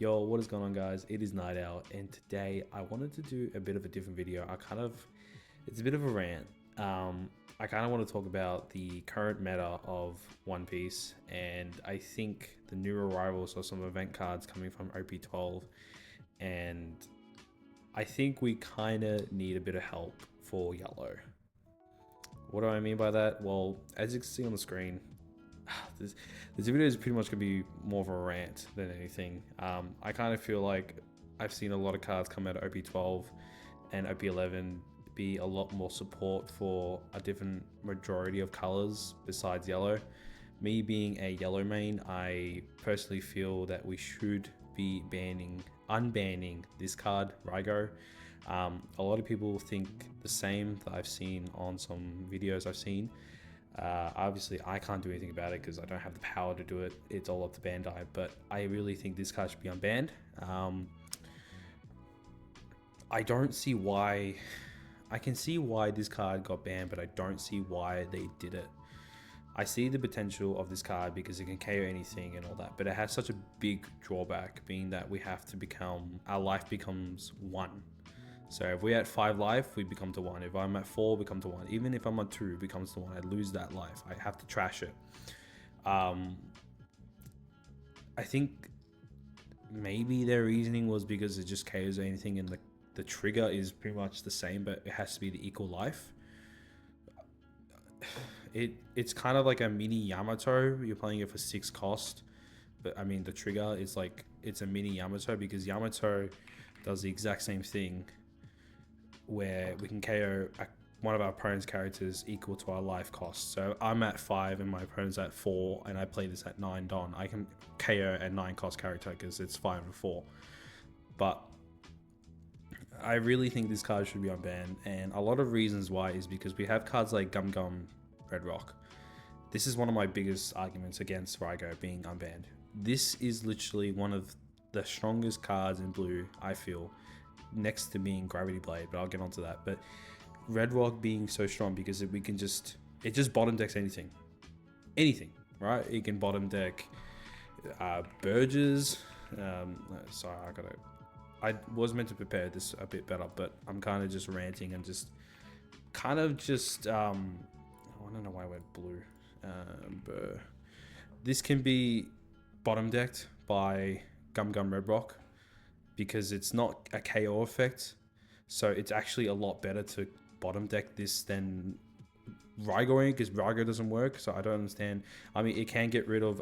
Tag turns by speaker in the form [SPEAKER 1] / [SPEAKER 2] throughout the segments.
[SPEAKER 1] Yo, what is going on, guys? It is Night Owl, and today I wanted to do a bit of a different video. It's a bit of a rant. I kind of want to talk about the current meta of One Piece, and I think the new arrivals of some event cards coming from OP12, and I think we kind of need a bit of help for yellow. What do I mean by that? Well, as you can see on the screen, this video is pretty much gonna be more of a rant than anything. I kind of feel like I've seen a lot of cards come out of OP12 and OP11 be a lot more support for a different majority of colors besides yellow. Me being a yellow main, I personally feel that we should be unbanning this card, Rygo. A lot of people think the same that I've seen on some videos I've seen. Obviously I can't do anything about it because I don't have the power to do it. It's all up to Bandai, but I really think this card should be unbanned. I don't see why. I can see why this card got banned, but I don't see why they did it. I see the potential of this card because it can KO anything and all that, but it has such a big drawback, being that our life becomes 1. So if we're at 5 life, we become to 1. If I'm at 4, become to 1. Even if I'm at 2, it becomes to 1. I lose that life. I have to trash it. I think maybe their reasoning was because it just KOs anything, and the trigger is pretty much the same, but it has to be the equal life. It's kind of like a mini Yamato. You're playing it for 6 cost, but I mean the trigger is like, it's a mini Yamato because Yamato does the exact same thing, where we can KO one of our opponent's characters equal to our life cost. So I'm at 5 and my opponent's at 4, and I play this at 9 Don. I can KO a 9 cost character because it's 5 and 4. But I really think this card should be unbanned, and a lot of reasons why is because we have cards like Gum Gum Red Rock. This is one of my biggest arguments against Rygo being unbanned. This is literally one of the strongest cards in blue, I feel, next to being Gravity Blade, but I'll get onto that. But Red Rock being so strong because it just bottom decks anything, right? It can bottom deck Burgess. Sorry, I was meant to prepare this a bit better, but I'm kind of just ranting and I don't know why I went blue. This can be bottom decked by Gum Gum Red Rock because it's not a KO effect, so it's actually a lot better to bottom deck this than Rygo, because Rygo doesn't work. So I don't understand. I mean, it can get rid of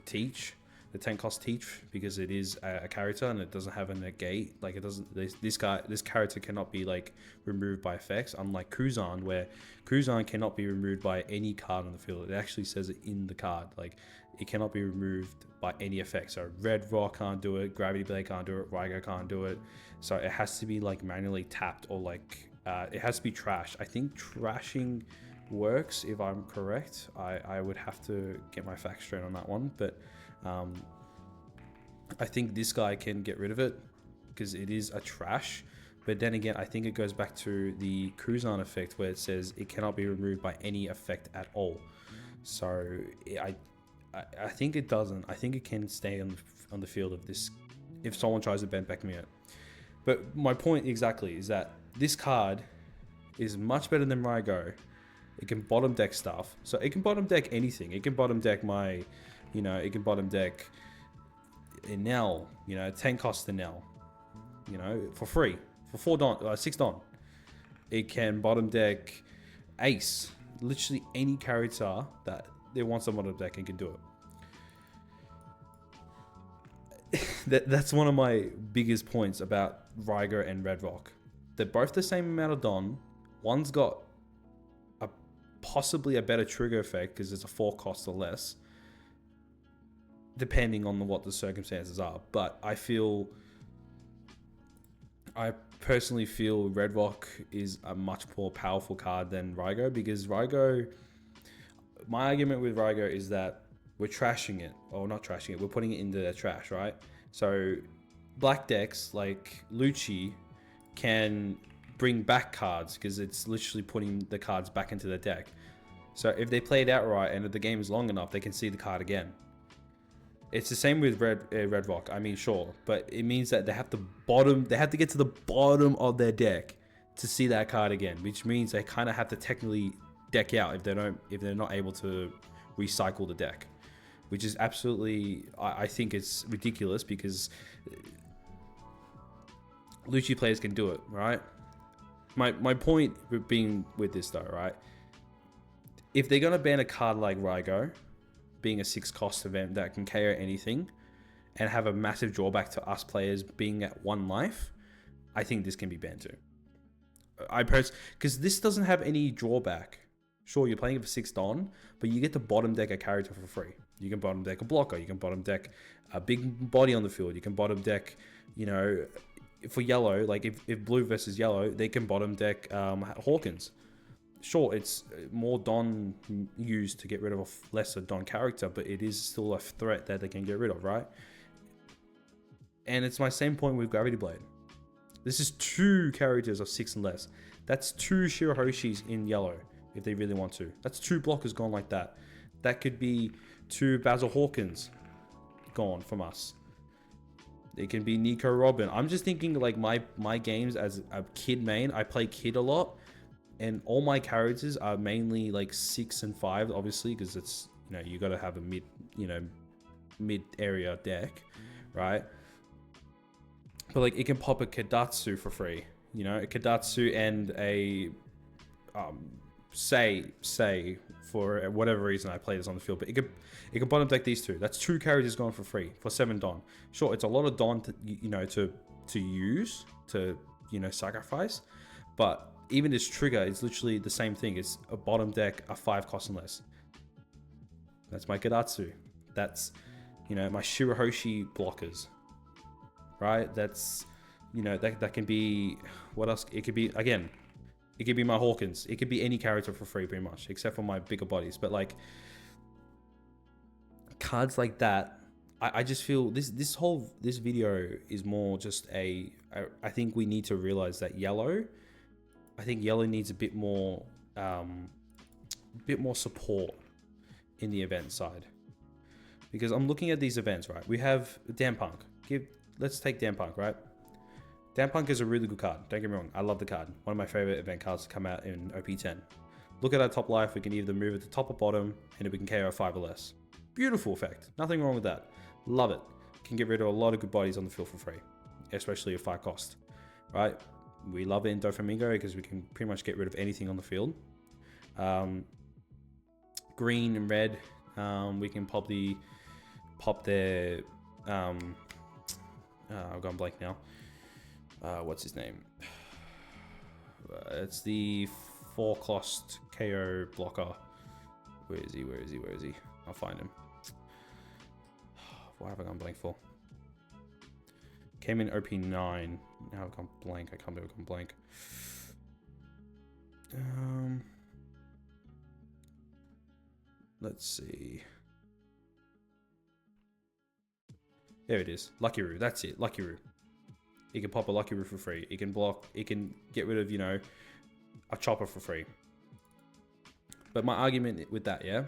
[SPEAKER 1] Teach, the 10 cost Teach, because it is a character and it doesn't have a negate. Like, it doesn't, this character cannot be like removed by effects, unlike Kuzan, where Kuzan cannot be removed by any card on the field. It actually says it in the card, like it cannot be removed by any effect. So Red Rock can't do it, Gravity Blade can't do it, Rygo can't do it. So it has to be like manually tapped, or like it has to be trashed. I think trashing works, if I'm correct. I would have to get my facts straight on that one, but I think this guy can get rid of it because it is a trash. But then again, I think it goes back to the Kuzan effect, where it says it cannot be removed by any effect at all. So I think it doesn't. I think it can stay on the field of this if someone tries to back me up. But my point exactly is that this card is much better than Rygo. It can bottom deck stuff. So it can bottom deck anything. It can bottom deck it can bottom deck Enel, 10 cost Enel, for free, for 6 Don. It can bottom deck Ace, literally any character that they want someone to deck and can do it. That's one of my biggest points about Rygo and Red Rock. They're both the same amount of Don. One's got possibly a better trigger effect because it's a 4 cost or less, depending on what the circumstances are. But I personally feel Red Rock is a much more powerful card than Rygo, because Rygo, my argument with Rygo is that we're trashing it, or not trashing it, we're putting it into their trash, right? So black decks like Lucci can bring back cards because it's literally putting the cards back into the deck. So if they play it out right and if the game is long enough, they can see the card again. It's the same with Red Rock. I mean, sure, but it means that they have to get to the bottom of their deck to see that card again, which means they kind of have to technically deck out if they're not able to recycle the deck, which is absolutely, I think it's ridiculous, because Lucci players can do it, right? My point being with this though, right? If they're gonna ban a card like Rygo, being a 6-cost event that can KO anything, and have a massive drawback to us players being at 1 life, I think this can be banned too. Because this doesn't have any drawback. Sure, you're playing it for 6 Don, but you get to bottom deck a character for free. You can bottom deck a blocker, you can bottom deck a big body on the field, you can bottom deck, you know, for yellow, like if blue versus yellow, they can bottom deck Hawkins. Sure, it's more Don used to get rid of a lesser Don character, but it is still a threat that they can get rid of, right? And it's my same point with Gravity Blade. This is 2 characters of 6 and less. That's 2 Shirahoshis in yellow, if they really want to. That's 2 blockers gone like that. That could be 2 Basil Hawkins gone from us. It can be Nico Robin. I'm just thinking like my games as a kid main, I play kid a lot. And all my characters are mainly like 6 and 5, obviously, because it's, you know, you got to have a mid area deck, right? But like it can pop a Kadatsu for free, you know, a Kadatsu and a say for whatever reason I play this on the field, but it can bottom deck these 2. That's 2 characters gone for free for 7 Don. Sure, it's a lot of Don to, you know, to use to, you know, sacrifice, but even this trigger is literally the same thing. It's a bottom deck, a 5 cost and less. That's my Kadatsu. That's, you know, my Shirahoshi blockers, right? That's, you know, that can be, what else? It could be, again, it could be my Hawkins. It could be any character for free pretty much, except for my bigger bodies. But like cards like that, I just feel this video is more just I think we need to realize that I think yellow needs a bit more support in the event side, because I'm looking at these events, right? We have Dampunk. Let's take Dampunk, right? Dampunk is a really good card. Don't get me wrong. I love the card. One of my favorite event cards to come out in OP10. Look at our top life. We can either move it to top or bottom, and we can KO 5 or less. Beautiful effect. Nothing wrong with that. Love it. Can get rid of a lot of good bodies on the field for free, especially at 5 cost, right? We love it in Doflamingo because we can pretty much get rid of anything on the field. Green and red, we can pop their I've gone blank now. What's his name? It's the 4-cost KO blocker. Where is he? I'll find him. What have I gone blank for? Came in OP9. Now I've gone blank. I can't believe I've gone blank. Let's see. There it is. Lucky Roo. That's it. Lucky Roo. You can pop a Lucky Roo for free. You can block. You can get rid of, you know, a chopper for free. But my argument with that, yeah,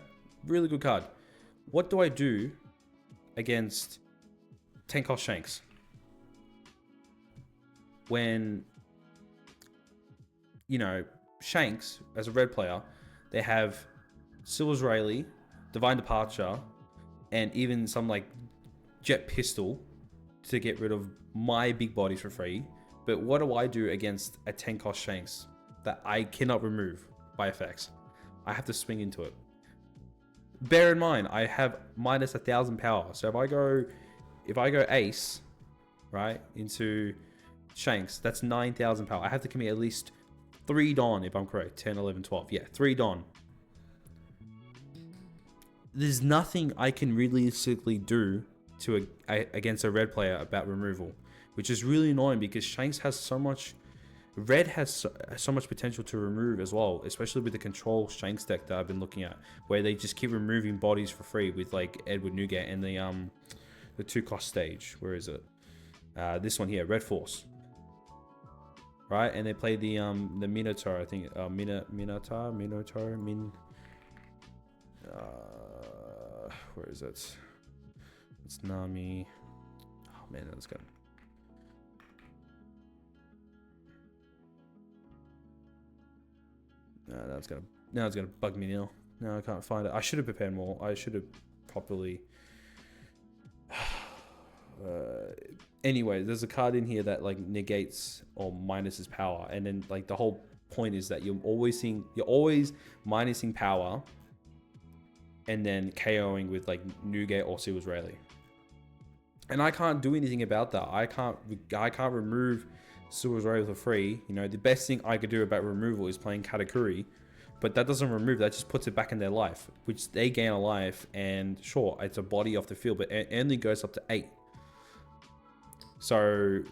[SPEAKER 1] really good card. What do I do against 10-cost Shanks? When, you know, Shanks, as a red player, they have Silver's Rayleigh, Divine Departure, and even some like Jet Pistol to get rid of my big bodies for free. But what do I do against a 10-cost Shanks that I cannot remove by effects? I have to swing into it. Bear in mind, I have minus 1,000 power. So if I go ace, right, into Shanks, that's 9,000 power. I have to commit at least 3 Dawn, if I'm correct. 10, 11, 12. Yeah, 3 Dawn. There's nothing I can realistically do against a red player about removal, which is really annoying because Shanks has so much... Red has so much potential to remove as well, especially with the control Shanks deck that I've been looking at, where they just keep removing bodies for free with like Edward Newgate and the 2-cost stage. Where is it? This one here, Red Force. Right, and they play the Minotaur, I think. Minotaur. Where is it? Tsunami. Oh man, that's good. Now it's gonna bug me now. Now I can't find it. I should have prepared more. I should have properly. Anyway, there's a card in here that like negates or minuses power, and then like the whole point is that you're always minusing power, and then KOing with like Nugate or Seals Rayleigh. And I can't do anything about that. I can't remove Seals Rayleigh for free. You know, the best thing I could do about removal is playing Katakuri. But that doesn't remove, that just puts it back in their life, which they gain a life, and sure, it's a body off the field, but it only goes up to 8. So,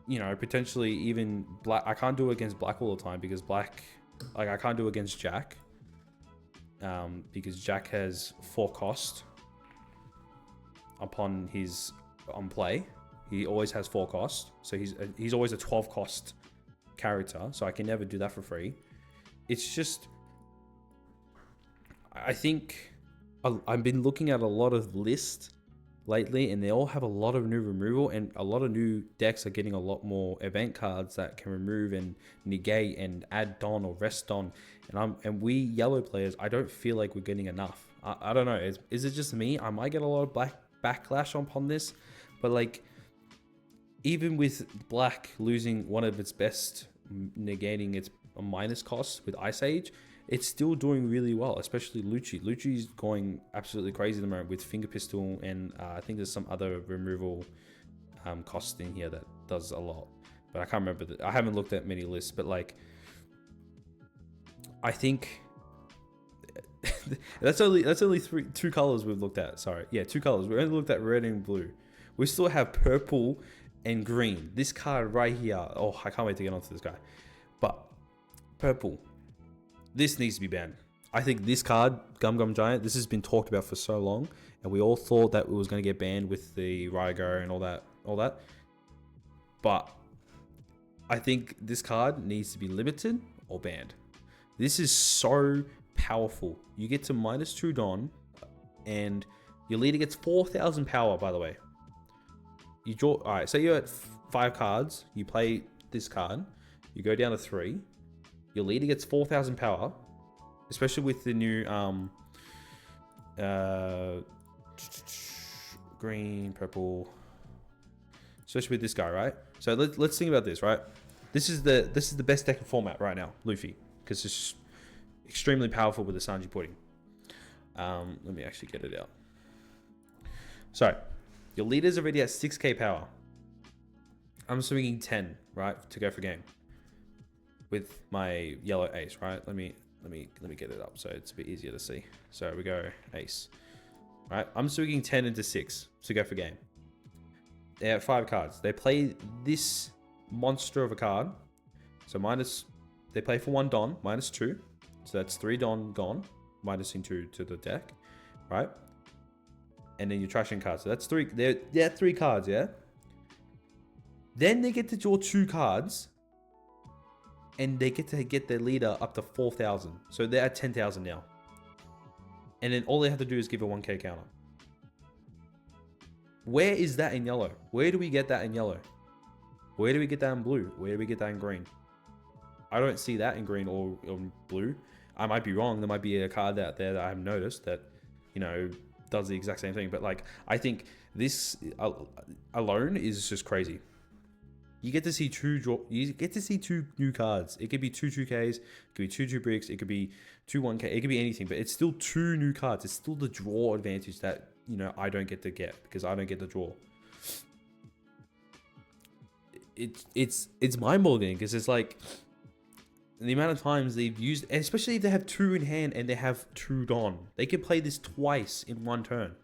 [SPEAKER 1] you know, potentially even black, I can't do it against black all the time because black, like I can't do it against Jack, because Jack has 4 cost upon his on play. He always has 4 cost, so he's always a 12 cost character, so I can never do that for free. It's just, I think I've been looking at a lot of lists lately, and they all have a lot of new removal, and a lot of new decks are getting a lot more event cards that can remove and negate and add Don or rest Don. And we yellow players, I don't feel like we're getting enough. I don't know. Is it just me? I might get a lot of backlash upon this, but like even with black losing one of its best, negating its minus cost with Ice Age, it's still doing really well, especially Lucci. Lucci's going absolutely crazy at the moment with Finger Pistol, and I think there's some other removal cost in here that does a lot, but I can't remember. I haven't looked at many lists, but like I think that's only 2 colors we've looked at. Sorry, yeah, 2 colors. We only looked at red and blue. We still have purple and green. This card right here. Oh, I can't wait to get onto this guy. But purple. This needs to be banned. I think this card, Gum Gum Giant, this has been talked about for so long, and we all thought that it was going to get banned with the Rygo and all that. But I think this card needs to be limited or banned. This is so powerful. You get to -2 Don, and your leader gets 4,000 power, by the way. You draw, all right, so you're at 5 cards, you play this card, you go down to 3, your leader gets 4,000 power, especially with the new green, purple, especially with this guy, right? So let's think about this, right? This is the best deck in format right now, Luffy, because it's extremely powerful with the Sanji Pudding. Let me actually get it out. So your leader's already at 6k power. I'm swinging 10, right, to go for game with my yellow ace, right? Let me get it up so it's a bit easier to see. So we go ace, right? I'm swinging 10 into 6 to go for game. They have 5 cards. They play this monster of a card. So they play for 1 Don, -2. So that's 3 Don gone, -2 to the deck, right? And then you're trashing cards. So that's 3. They're 3 cards, yeah? Then they get to draw 2 cards, and they get to get their leader up to 4,000. So they're at 10,000 now. And then all they have to do is give a 1k counter. Where is that in yellow? Where do we get that in yellow? Where do we get that in blue? Where do we get that in green? I don't see that in green or blue. I might be wrong. There might be a card out there that I haven't noticed that, you know, does the exact same thing. But like, I think this alone is just crazy. You get to see you get to see 2 new cards. It could be 2 2Ks, it could be 2 2 bricks, it could be 2 1K, it could be anything, but it's still 2 new cards. It's still the draw advantage that, you know, I don't get to get because I don't get the draw. It's mind-boggling because it's like the amount of times they've used, and especially if they have 2 in hand and they have 2 Don, they can play this twice in 1 turn.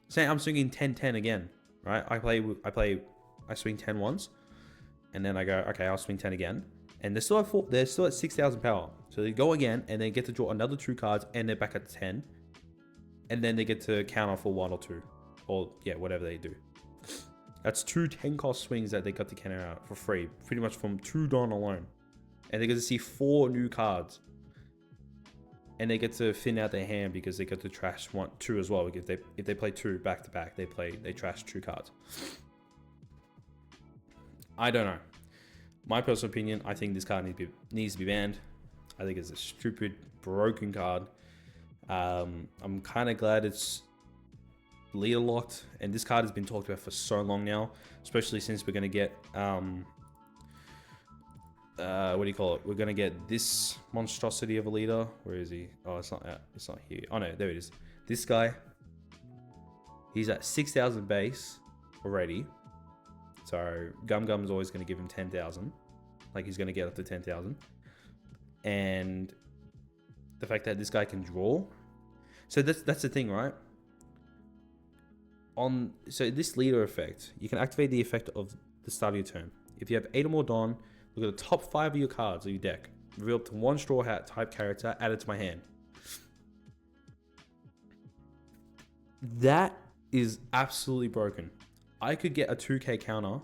[SPEAKER 1] Say I'm swinging 10-10 again, right? I swing 10 once. And then I go, okay, I'll swing 10 again. And they're still at 6,000 power. So they go again, and they get to draw another 2 cards, and they're back at 10. And then they get to counter for 1 or 2. Or, yeah, whatever they do. That's 2 10-cost swings that they got to counter out for free. Pretty much from 2 Don alone. And they get to see 4 new cards. and they get to thin out their hand because they get to trash 2 as well. If they play 2 back to back, they trash 2 cards. I don't know. My personal opinion, I think this card needs to be banned. I think it's a stupid, broken card. I'm kind of glad it's leader locked, and this card has been talked about for so long now, especially since we're going to get what do you call it? We're going to get this monstrosity of a leader. Where is he? Oh, it's not here. Oh no, there it is. This guy, he's at 6,000 base already. So Gum's always going to give him 10,000. Like, he's going to get up to 10,000. And the fact that this guy can draw. So that's the thing, right? So this leader effect, you can activate the effect of the start of your turn. If you have 8 or more Don, look at the top 5 of your cards of your deck. Reveal up to 1 Straw Hat type character added to my hand. That is absolutely broken. I could get a 2k counter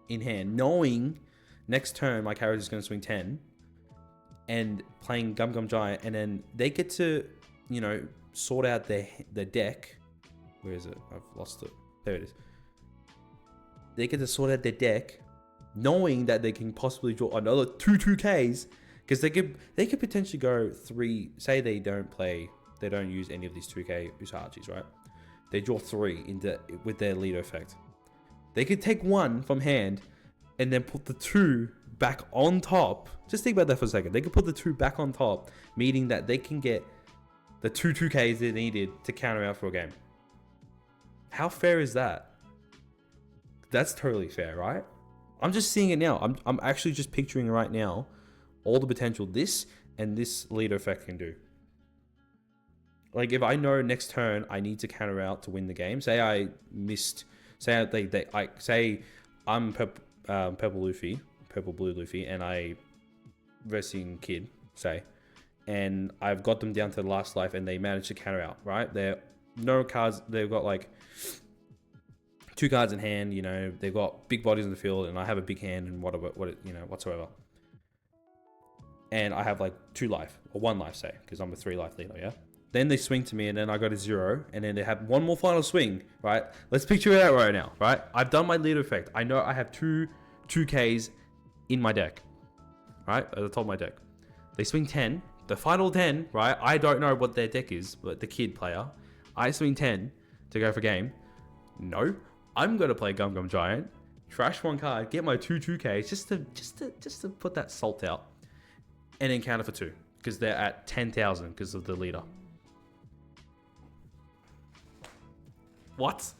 [SPEAKER 1] in hand, knowing next turn my character is going to swing 10, and playing Gum Giant, and then they get to, you know, sort out their deck. Where is it? I've lost it. There it is. They get to sort out their deck, knowing that they can possibly draw another 2Ks, because they could potentially go 3. Say they don't use any of these 2K Usachis, right? They draw 3 with their leader effect. They could take 1 from hand and then put the 2 back on top. Just think about that for a second. They could put the 2 back on top, meaning that they can get the 2Ks they needed to counter out for a game. How fair is that? That's totally fair, right? I'm just seeing it now. I'm actually just picturing right now all the potential this and this leader effect can do. Like, if I know next turn I need to counter out to win the game. Say I missed. Say I'm purple blue Luffy, and I versing Kid, say, and I've got them down to the last life, and they managed to counter out. Right? They're no cards. They've got like 2 cards in hand. You know, they've got big bodies in the field, and I have a big hand and whatsoever. And I have like 2 life or 1 life, say, because I'm a 3 life leader. Yeah. Then they swing to me, and then I go to 0, and then they have 1 more final swing, right? Let's picture it out right now, right? I've done my leader effect. I know I have 2Ks in my deck, right? At the top of my deck. They swing 10, the final 10, right? I don't know what their deck is, but the Kid player. I swing 10 to go for game. No, I'm going to play Gum Giant, trash 1 card, get my 2Ks just to put that salt out, and then counter for 2, because they're at 10,000 because of the leader. What?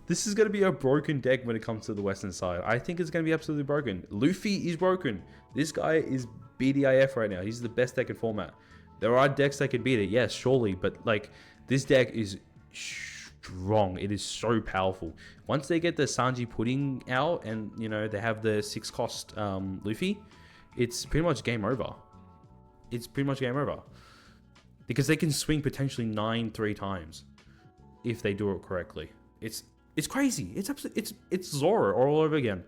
[SPEAKER 1] This is going to be a broken deck when it comes to the Western side. I think it's going to be absolutely broken. Luffy is broken. This guy is BDIF right now. He's the best deck in format. There are decks that can beat it, yes, surely. But like, this deck is strong. It is so powerful. Once they get the Sanji Pudding out, and you know they have the 6 cost Luffy, it's pretty much game over. It's pretty much game over. Because they can swing potentially 9 3 times. If they do it correctly. It's crazy. It's Zoro all over again.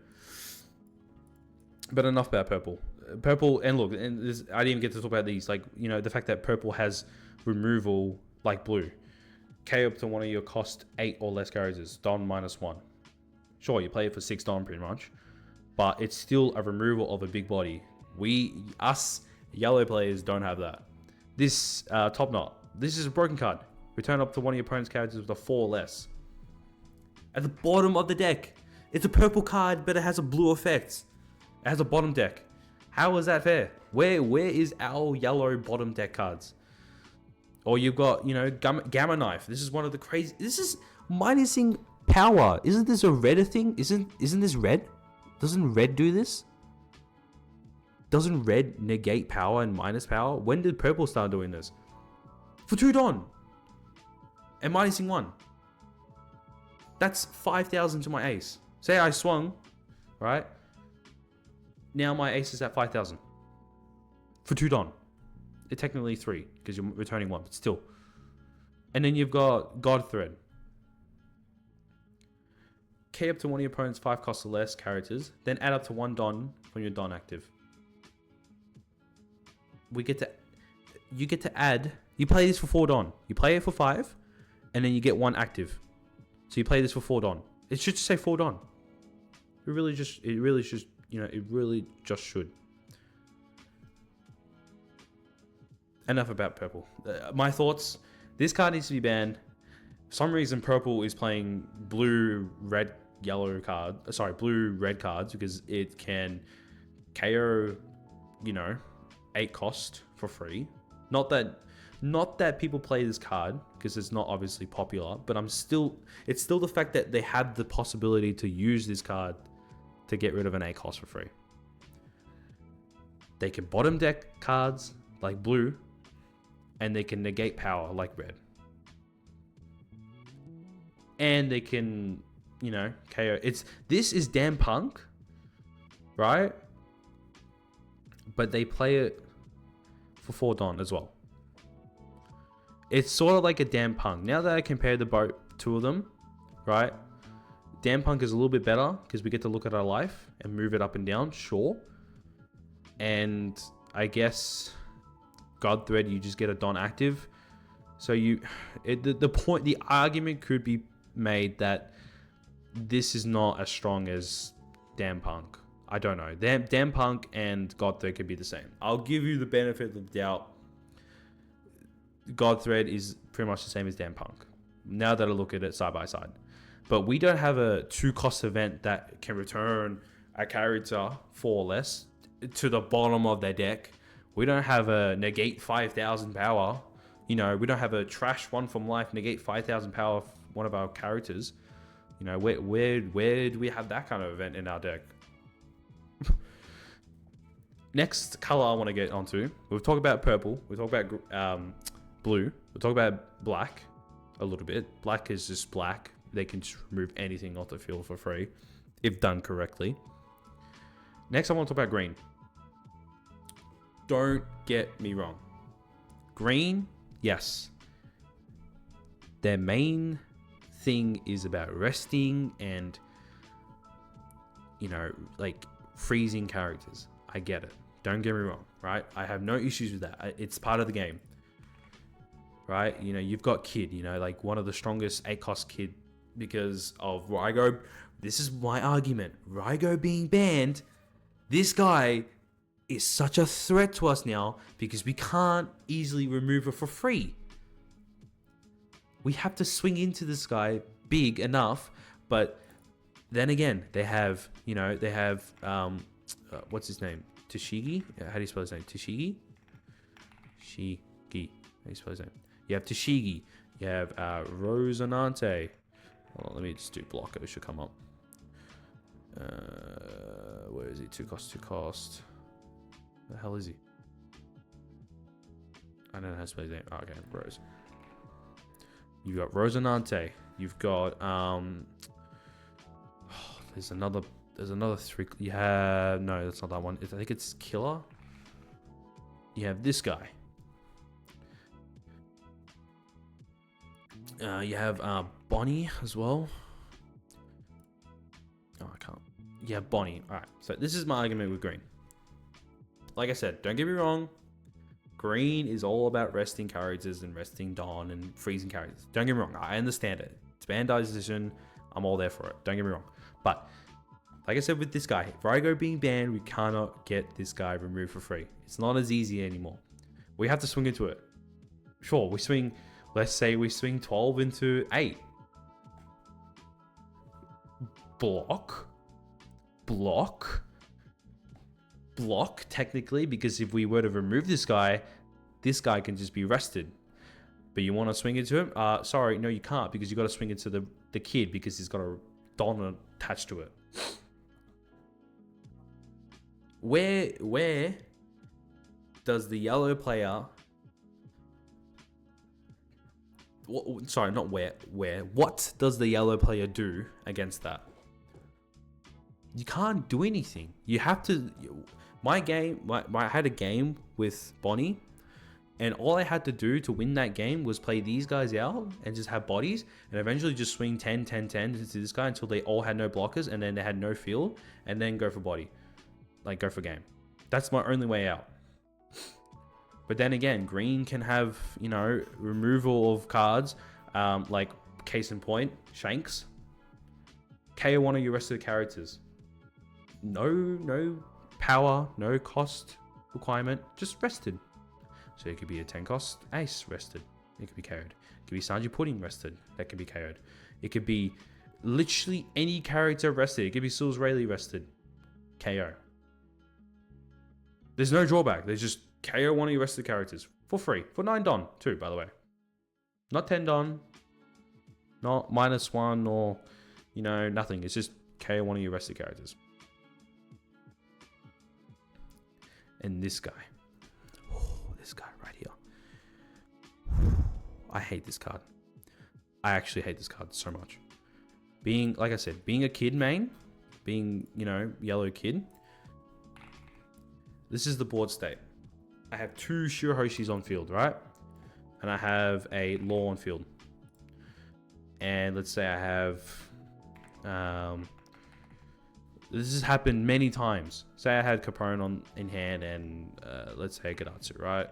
[SPEAKER 1] But enough about purple. Purple, and look, and I didn't even get to talk about these. Like, you know, the fact that purple has removal like blue. KO up to one of your cost 8 or less characters. Don -1. Sure, you play it for 6 Don pretty much. But it's still a removal of a big body. Us yellow players don't have that. This top knot. This is a broken card. Return up to one of your opponent's characters with a 4 or less. At the bottom of the deck. It's a purple card, but it has a blue effect. It has a bottom deck. How is that fair? Where is our yellow bottom deck cards? Or you've got, you know, Gamma Knife. This is one of the crazy... This is minusing power. Isn't this a red thing? Isn't this red? Doesn't red do this? Doesn't red negate power and minus power? When did purple start doing this? For 2 Don. And minusing 1. That's 5,000 to my ace. Say I swung, right? Now my ace is at 5,000. For 2 Don. It's technically 3, because you're returning 1, but still. And then you've got God Thread. K up to one of your opponent's 5 cost or less characters, then add up to 1 Don from your Don active. We get to... you get to add. You play this for 4 Don. You play it for 5, and then you get 1 active. So you play this for 4 Don. It should just say 4 Don. It really just should. Enough about purple. My thoughts. This card needs to be banned. For some reason, purple is playing blue, red, yellow card. Sorry, blue, red cards because it can KO, 8 cost for free. Not that people play this card because it's not obviously popular, but it's still the fact that they have the possibility to use this card to get rid of an 8 cost for free. They can bottom deck cards like blue, and they can negate power like red. And they can, KO. This is damn punk, right? But they play it for 4 Don as well. It's sort of like a damn punk. Now that I compare the two of them, right? Damn punk is a little bit better because we get to look at our life and move it up and down, sure. And I guess God Thread, you just get a Don active. So the argument could be made that this is not as strong as Damn Punk. I don't know. Damn Punk and God Thread could be the same. I'll give you the benefit of the doubt. God Thread is pretty much the same as Damn Punk. Now that I look at it side by side. But we don't have a 2-cost event that can return a character 4 or less to the bottom of their deck. We don't have a negate 5,000 power. We don't have a trash 1 from life, negate 5,000 power for one of our characters. Where do we have that kind of event in our deck? Next color I want to get onto. We've talked about purple. We've talked about blue. We'll talk about black a little bit. Black is just black. They can just remove anything off the field for free if done correctly. Next I want to talk about green. Don't get me wrong. Green, yes. Their main thing is about resting and, freezing characters. I get it. Don't get me wrong, right? I have no issues with that. It's part of the game, right? You've got Kid, one of the strongest 8-cost Kid because of Rygo. This is my argument. Rygo being banned, this guy is such a threat to us now because we can't easily remove it for free. We have to swing into this guy big enough, but then again, they have, what's his name? Tashigi? How do you spell his name? Tashigi? Shigi. How do you spell his name? You have Tashigi. You have Rosanante. Hold on, let me just do blocker. It should come up. Where is he? 2 cost. The hell is he? I don't know how to spell his name. Oh, okay, Rose. You've got Rosanante. You've got there's another 3. You have no, that's not that one. I think it's Killer. You have this guy. You have Bonnie as well. Oh, I can't. You have Bonnie. All right. So this is my argument with green. Like I said, don't get me wrong. Green is all about resting characters and resting Dawn and freezing characters. Don't get me wrong. I understand it. It's Bandai's decision. I'm all there for it. Don't get me wrong. But like I said with this guy, Rygo being banned, we cannot get this guy removed for free. It's not as easy anymore. We have to swing into it. Sure, we swing. Let's say we swing 12 into 8. Block, technically, because if we were to remove this guy can just be rested. But you want to swing into him? Sorry, no, you can't, because you got to swing into the Kid because he's got a Don attached to it. Where does the yellow player? Sorry, not where. What does the yellow player do against that? You can't do anything. You have to. I had a game with Bonnie, and all I had to do to win that game was play these guys out and just have bodies, and eventually just swing 10 into this guy until they all had no blockers, and then they had no field, and then go for body, go for game. That's my only way out. But then again, green can have, you know, removal of cards, like case in point, Shanks. KO one of your rest of the characters. No power, no cost requirement, just rested. So it could be a 10 cost ace rested. It could be KO'd. It could be Sanji Pudding rested. That can be KO'd. It could be literally any character rested. It could be Sils Rayleigh rested. KO. There's no drawback. There's just KO one of your rest of the characters for free. For 9 Don too, by the way. Not 10 Don. Not -1 or, you know, nothing. It's just KO one of your rest of the characters. And this guy. Oh, this guy right here. I hate this card. I actually hate this card so much. Being, like I said, being a kid main, being, you know, yellow kid. This is the board state. I have 2 Shirahoshis on field, right? And I have a Law on field. And let's say I have... this has happened many times. Say I had Capone in hand and let's say Gadatsu, right?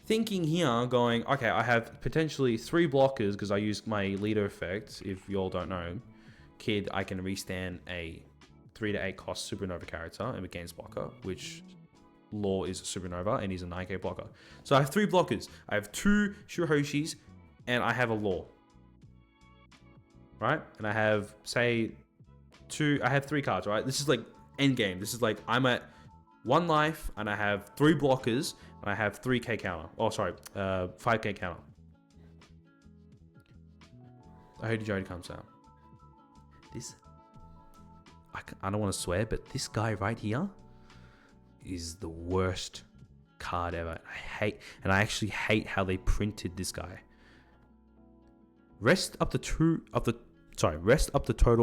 [SPEAKER 1] Thinking here, going, okay, I have potentially 3 blockers because I use my leader effect. If you all don't know, kid, I can restand a 3 to 8 cost Supernova character and it gains blocker, which Law is a Supernova and he's a 9k blocker. So I have 3 blockers. I have 2 Shirahoshis and I have a Law. Right? And I have, say, I have 3 cards, right? This is like end game. This is like I'm at 1 life and I have 3 blockers and I have 3k counter. Oh, sorry, 5k counter. I heard Jody comes out. This, I don't want to swear, but this guy right here is the worst card ever. I actually hate how they printed this guy. Rest up the total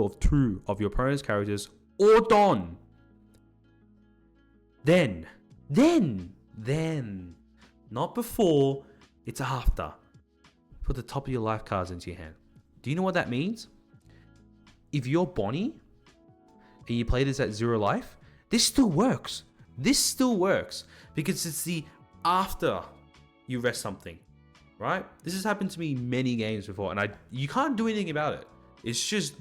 [SPEAKER 1] of 2 of your opponent's characters or Don. Then, not before, it's after. Put the top of your life cards into your hand. Do you know what that means? If you're Bonnie and you play this at 0 life, this still works. This still works because it's the after you rest something, right? This has happened to me many games before and you can't do anything about it. It's just,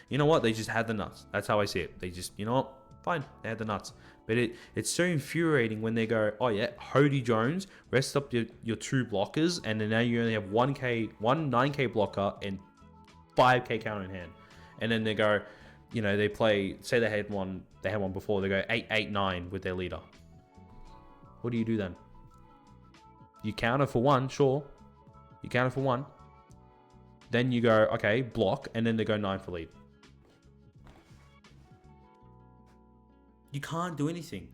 [SPEAKER 1] you know what? They just had the nuts. That's how I see it. They just, you know what? Fine. They had the nuts. But it's so infuriating when they go, oh yeah, Hody Jones, rest up your 2 blockers, and then now you only have one 9k blocker and 5k counter in hand. And then they go, you know, they play, say they had one before, they go 8-8-9 with their leader. What do you do then? You counter for 1, sure. You counter for 1. Then you go, okay, block, and then they go 9 for lead. You can't do anything.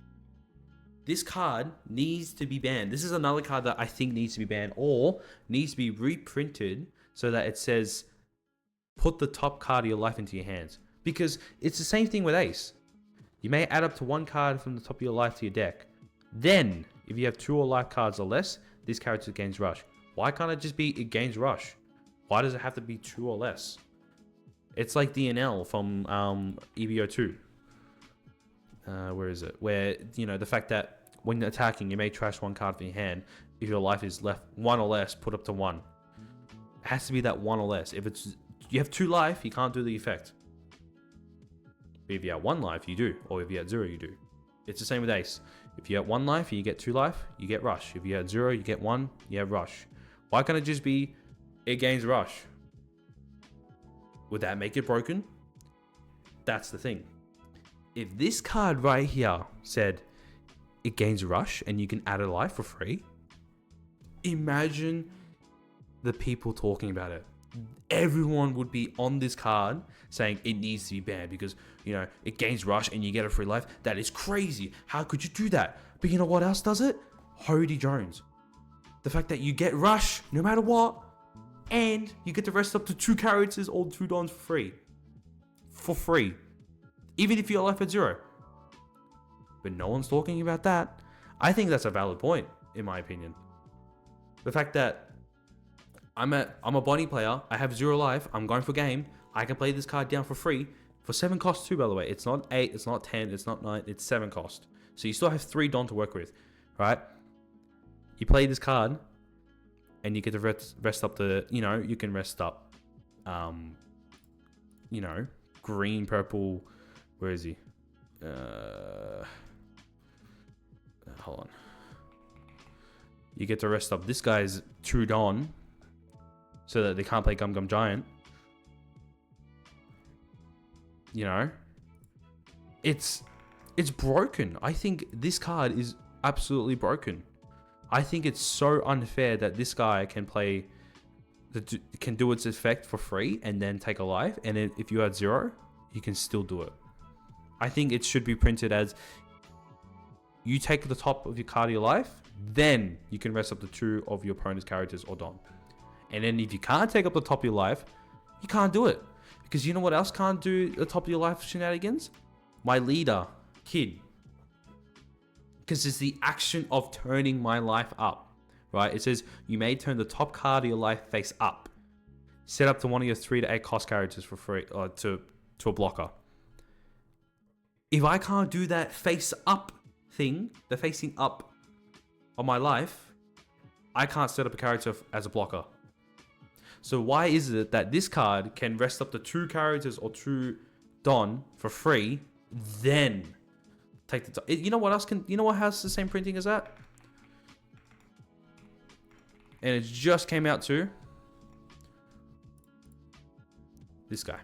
[SPEAKER 1] This card needs to be banned. This is another card that I think needs to be banned or needs to be reprinted so that it says, put the top card of your life into your hands. Because it's the same thing with Ace. You may add up to 1 card from the top of your life to your deck. Then, if you have 2 or life cards or less, this character gains Rush. Why can't it just be it gains Rush? Why does it have to be 2 or less? It's like DNL from EVO2. Where is it? Where, you know, the fact that when attacking, you may trash 1 card from your hand. If your life is left 1 or less, put up to 1. It has to be that 1 or less. If you have 2 life, you can't do the effect. But if you have 1 life, you do. Or if you have 0, you do. It's the same with Ace. If you have 1 life and you get 2 life, you get Rush. If you have 0, you get 1, you have Rush. Why can't it just be it gains Rush? Would that make it broken? That's the thing. If this card right here said it gains Rush and you can add a life for free, imagine the people talking about it. Everyone would be on this card saying it needs to be banned because, you know, it gains Rush and you get a free life. That is crazy. How could you do that? But you know what else does it? Hody Jones. The fact that you get Rush no matter what, and you get to rest up to 2 characters or 2 Dons for free. For free. Even if you're left at 0. But no one's talking about that. I think that's a valid point, in my opinion. The fact that I'm a Bonnie player, I have 0 life, I'm going for game, I can play this card down for free. For 7 cost too, by the way. It's not 8, it's not 10, it's not 9, it's 7 cost. So you still have 3 Don to work with, right? You play this card, and you get to rest up the, you can rest up, green, purple, where is he? Hold on. You get to rest up this guy's 2 Don, so that they can't play Gum Gum Giant. It's broken. I think this card is absolutely broken. I think it's so unfair that this guy can do its effect for free and then take a life, and if you had 0, you can still do it. I think it should be printed as you take the top of your card of your life, then you can rest up the 2 of your opponent's characters or Don. And then if you can't take up the top of your life, you can't do it. Because you know what else can't do the top of your life shenanigans? My leader, Kid. Because it's the action of turning my life up, right? It says you may turn the top card of your life face up. Set up to one of your 3 to 8 cost characters for free, to a blocker. If I can't do that face up thing, the facing up of my life, I can't set up a character as a blocker. So why is it that this card can rest up to 2 characters or 2 Don for free, then take the top? You know what has the same printing as that? And it just came out too. This guy.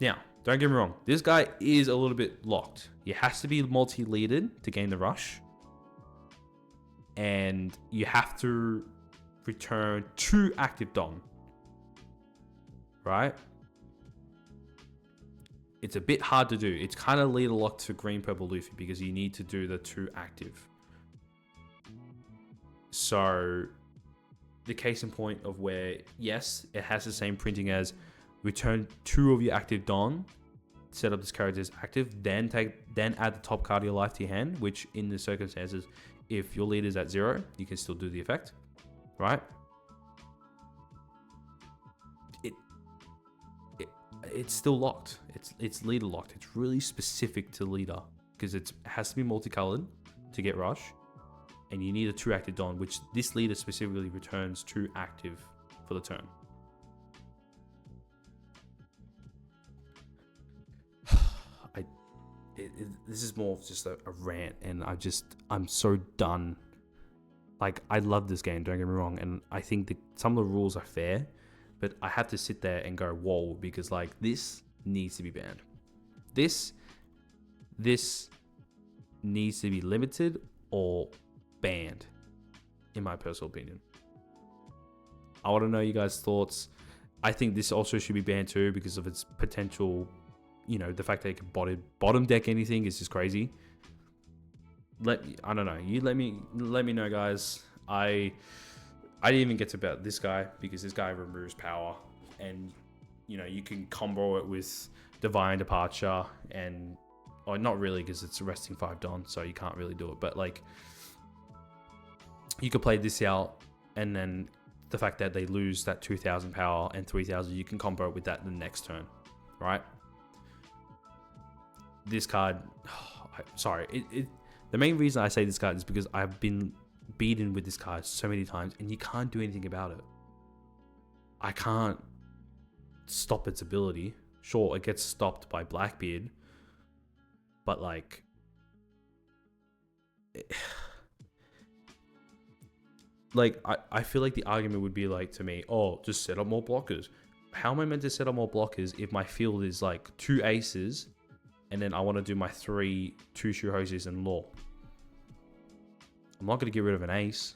[SPEAKER 1] Now, don't get me wrong. This guy is a little bit locked. He has to be multi-leaded to gain the rush. And you have to return 2 active Don. Right? It's a bit hard to do. It's kind of leader locked to green, purple, Luffy because you need to do the 2 active. So, the case in point of where, yes, it has the same printing as return 2 of your active Don, set up this character as active, then add the top card of your life to your hand, which in the circumstances, if your leader is at 0, you can still do the effect, right? It's still locked. It's leader locked. It's really specific to leader because it has to be multicolored to get rush, and you need a 2 active Don, which this leader specifically returns 2 active for the turn. This is more of just a rant, and I'm so done. Like, I love this game, don't get me wrong, and I think that some of the rules are fair, but I have to sit there and go, whoa, because like this needs to be banned. This needs to be limited or banned, in my personal opinion. I want to know you guys' thoughts. I think this also should be banned too because of its potential. The fact that it can bottom deck anything is just crazy. I don't know. You let me know, guys. I didn't even get to about this guy because this guy removes power, and you can combo it with Divine Departure, or not really because it's resting 5 Don, so you can't really do it. But like, you could play this out, and then the fact that they lose that 2,000 power and 3,000, you can combo it with that the next turn, right? This card, the main reason I say this card is because I've been beaten with this card so many times, and you can't do anything about it. I can't stop its ability. Sure, it gets stopped by Blackbeard, but like, I feel like the argument would be like to me, oh, just set up more blockers. How am I meant to set up more blockers if my field is like 2 aces, and then I want to do my 3 2-shoe hoses and law? I'm not going to get rid of an ace.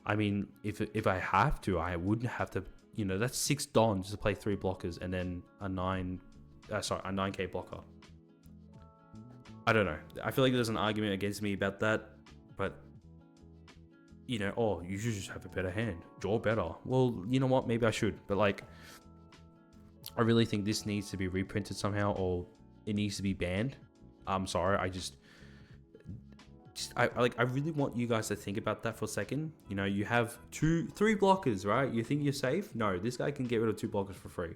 [SPEAKER 1] I mean, if I have to, I wouldn't have to. That's 6 Don just to play 3 blockers and then a 9k blocker. I don't know. I feel like there's an argument against me about that, but oh, you should just have a better hand, draw better. Well, you know what? Maybe I should, but like, I really think this needs to be reprinted somehow, or it needs to be banned. I'm sorry. I really want you guys to think about that for a second. You have 3 blockers, right? You think you're safe? No, this guy can get rid of 2 blockers for free.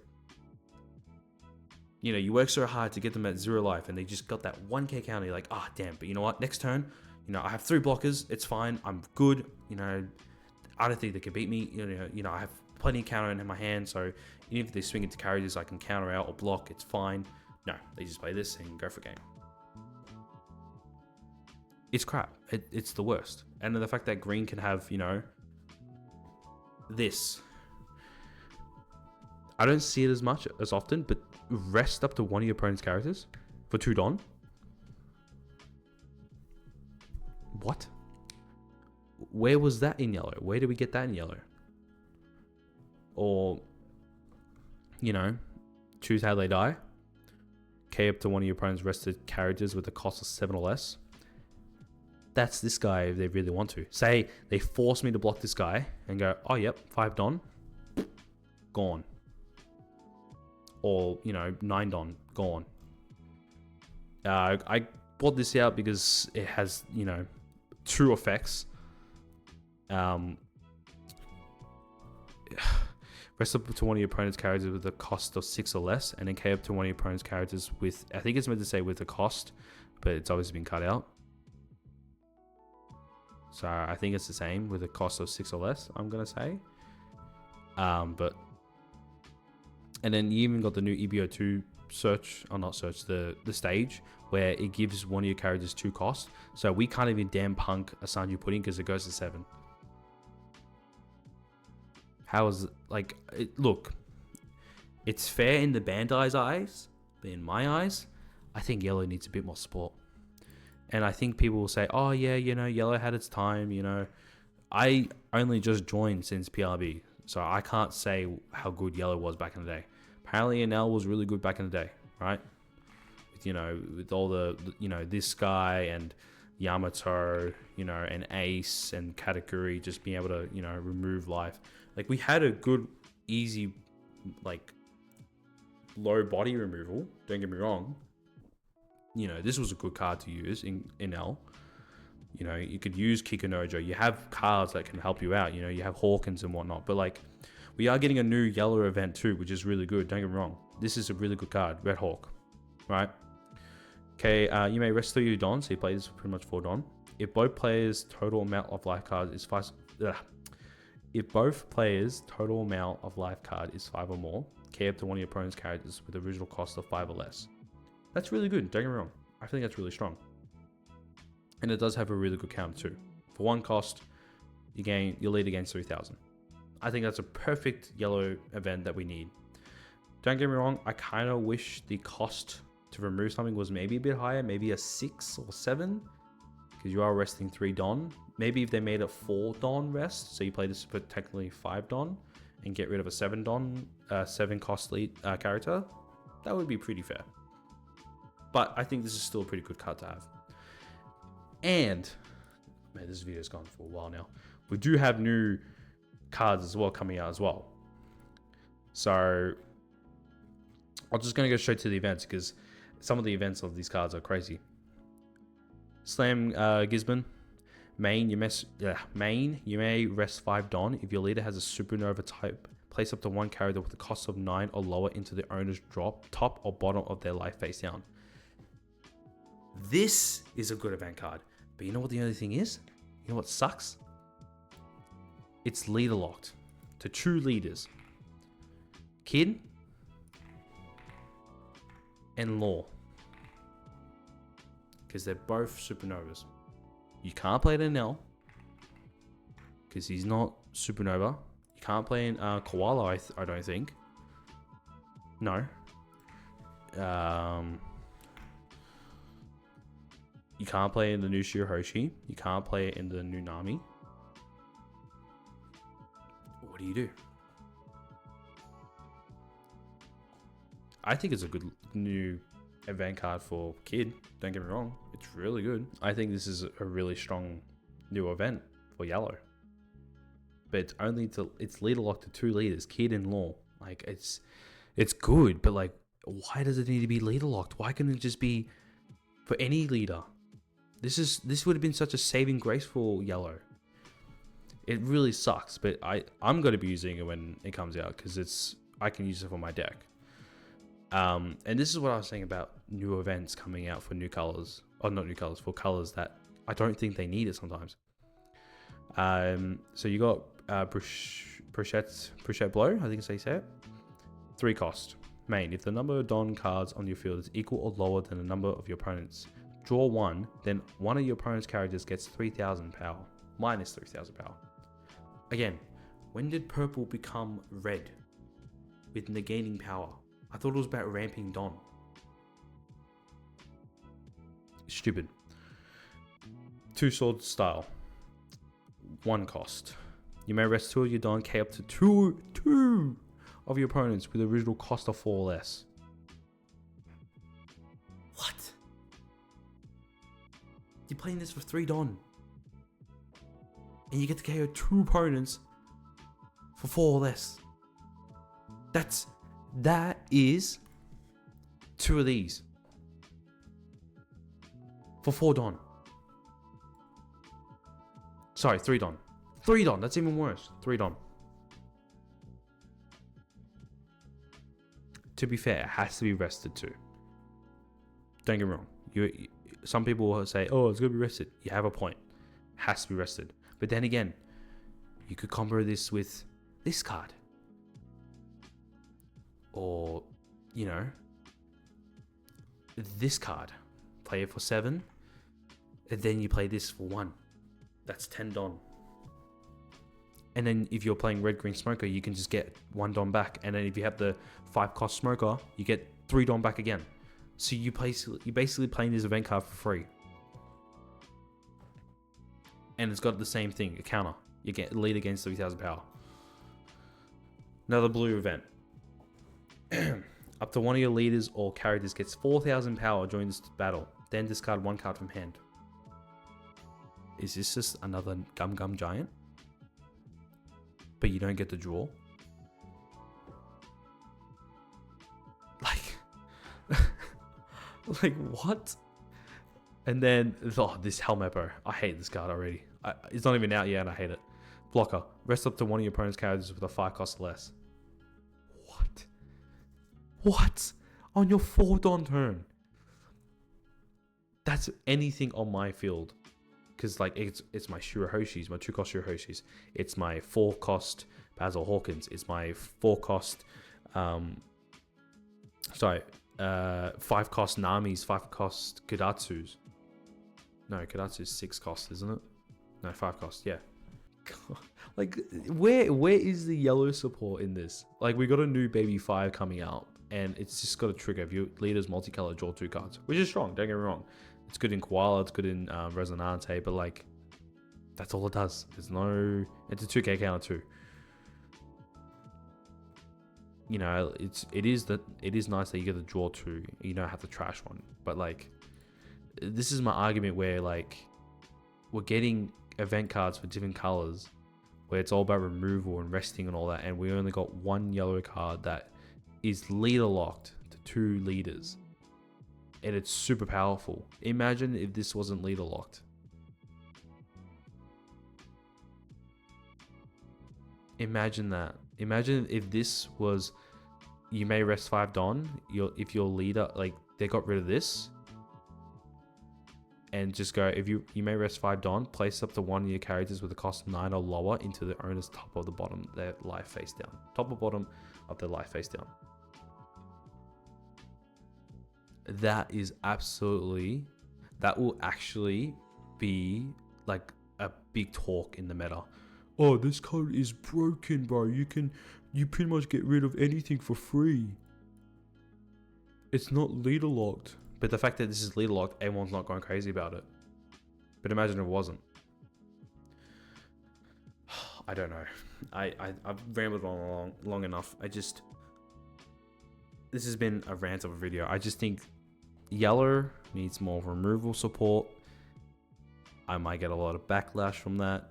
[SPEAKER 1] you know, you work so hard to get them at 0 life and they just got that 1k counter. You're like, ah, damn, but you know what? Next turn, you know, I have 3 blockers. It's fine. I'm good. You know, I don't think they can beat me. You know, I have plenty of counter in my hand. So even if they swing into carriages, I can counter out or block. It's fine. No, they just play this and go for a game. It's crap. It's the worst. And then the fact that green can have, you know, this. I don't see it as often, but rest up to one of your opponent's characters for 2 Don. What? Where was that in yellow? Where did we get that in yellow? Or, you know, choose how they die. K up to one of your opponent's rested characters with a cost of 7 or less. That's this guy if they really want to. Say they force me to block this guy and go, oh, yep, 5 Don. Gone. Or, you know, 9 Don. Gone. I brought this out because it has, you know, 2 effects. Rest up to one of your opponent's characters with a cost of 6 or less, and then K up to one of your opponent's characters with, I think it's meant to say with a cost, but it's obviously been cut out. So I think it's the same with a cost of 6 or less, I'm going to say. And then you even got the new EBO2 search, or not search, the stage, where it gives one of your characters 2 costs. So we can't even damn punk a Sanju Pudding because it goes to 7. How is, like, look, it's fair in the Bandai's eyes, but in my eyes, I think yellow needs a bit more support. And I think people will say, oh yeah, you know, yellow had its time, you know. I only just joined since PRB, so I can't say how good yellow was back in the day. Apparently NL was really good back in the day, right? With, you know, with all the, you know, this guy and Yamato, you know, and Ace and Katakuri just being able to, you know, remove life. Like, we had a good, easy, like, low body removal, don't get me wrong. You know, this was a good card to use in NL. You know, you could use Kikunojo. You have cards that can help you out. You know, you have Hawkins and whatnot. But, like, we are getting a new yellow event too, which is really good. Don't get me wrong. This is a really good card. Red Hawk. Right? Okay, you may rest 3 Don. So you play this pretty much 4 Don. If both players' total amount of life cards is 5... If both players' total amount of life card is 5 or more, K up to one of your opponent's characters with the original cost of 5 or less. That's really good, don't get me wrong. I think that's really strong. And it does have a really good counter too. For 1 cost, you lead against 3,000. I think that's a perfect yellow event that we need. Don't get me wrong, I kind of wish the cost to remove something was maybe a bit higher, maybe a 6 or 7, because you are resting 3 Don. Maybe if they made a 4 Don rest, so you play this for technically 5 Don, and get rid of a 7 Don, 7 cost lead character, that would be pretty fair. But I think this is still a pretty good card to have. And, man, this video's gone for a while now. We do have new cards as well coming out as well. So, I'm just going to go straight to the events because some of the events of these cards are crazy. Slam Gisborne. Main, you may rest 5 Don. If your leader has a supernova type, place up to 1 character with a cost of 9 or lower into the owner's drop, top or bottom of their life face down. This is a good event card. But you know what the only thing is? You know what sucks? It's leader locked to 2 leaders. Kid and Law. Because they're both supernovas. You can't play it in NL. Because he's not supernova. You can't play in Koala, I don't think. No. You can't play in the new Shirahoshi. You can't play it in the new Nami. What do? I think it's a good new event card for Kid. Don't get me wrong. It's really good. I think this is a really strong new event for Yellow. But it's leader locked to 2 leaders, Kid and Law. Like, it's good, but like, why does it need to be leader locked? Why couldn't it just be for any leader? This would have been such a saving grace for Yellow. It really sucks, but I'm going to be using it when it comes out because I can use it for my deck. And this is what I was saying about new events coming out for new colors, or not new colors, for colors that I don't think they need it sometimes. So you got Bruchette Blow, I think is how you say it. 3 cost. Main, if the number of Don cards on your field is equal or lower than the number of your opponents, draw 1, then one of your opponent's characters gets 3,000 power, minus 3,000 power. Again, when did purple become red with negating power? I thought it was about ramping Don. Stupid. 2 sword style. 1 cost. You may rest 2 of your Don K up to 2 of your opponents with the original cost of 4 or less. What? You're playing this for 3 Don. And you get to KO 2 opponents for 4 or less. That is 2 of these. For 4 Don. Sorry, 3 Don. 3 Don, that's even worse. 3 Don. To be fair, it has to be rested too. Don't get me wrong. Some people will say, oh, it's going to be rested. You have a point. It has to be rested. But then again, you could combo this with this card. Or, this card. Play it for 7. And then you play this for 1. That's 10 Don. And then if you're playing red green smoker, you can just get 1 Don back. And then if you have the 5 cost smoker, you get 3 Don back again. So you're basically playing this event card for free. And it's got the same thing, a counter. You get lead against 3,000 power. Another blue event. Up to one of your leaders or characters gets 4,000 power during this battle. Then discard 1 card from hand. Is this just another Gum Giant? But you don't get the draw? Like what? And then, this Helmet, bro. I hate this card already. It's not even out yet and I hate it. Blocker. Rest up to one of your opponent's characters with a 5 cost less. What? On your 4 Don turn? That's anything on my field. Because it's my Shirahoshis, my 2 cost Shirahoshis. It's my 4 cost Basil Hawkins. It's my 4 cost 5 cost Namis, 5 cost Kudatsus. No, Kudatsu's 6 cost, isn't it? No, 5 cost, yeah. Where is the yellow support in this? We got a new baby 5 coming out, and it's just got a trigger. If your leader's multicolor, draw 2 cards, which is strong, don't get me wrong. It's good in Koala, it's good in Resonante, but that's all it does. It's a 2k counter too. It is nice that you get to draw 2. You don't have to trash 1. But this is my argument where we're getting event cards for different colors, where it's all about removal and resting and all that, and we only got 1 yellow card that is leader locked to 2 leaders. And it's super powerful. Imagine if this wasn't leader locked. Imagine that. Imagine if this was, you may rest 5 Don. If your leader, they got rid of this, and just go, if you may rest 5 Don, place up to one of your characters with a cost 9 or lower into the owner's top of the bottom, their life face down. Top or bottom of their life face down. That will actually be a big talk in the meta. Oh, this card is broken, bro. You pretty much get rid of anything for free. It's not leader locked. But the fact that this is leader locked, everyone's not going crazy about it. But imagine it wasn't. I don't know. I've rambled on long enough. This has been a rant of a video. I just think yellow needs more removal support. I might get a lot of backlash from that.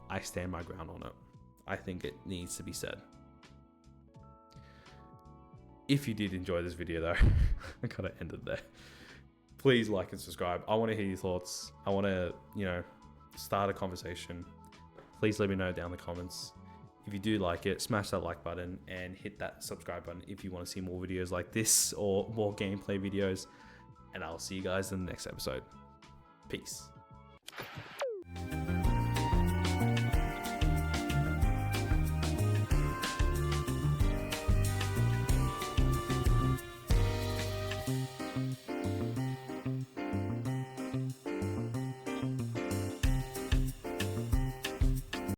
[SPEAKER 1] I stand my ground on it. I think it needs to be said. If you did enjoy this video though, I gotta end it there. Please like and subscribe. I want to hear your thoughts. I want to, start a conversation. Please let me know down in the comments. If you do like it, smash that like button and hit that subscribe button if you want to see more videos like this or more gameplay videos. And I'll see you guys in the next episode. Peace.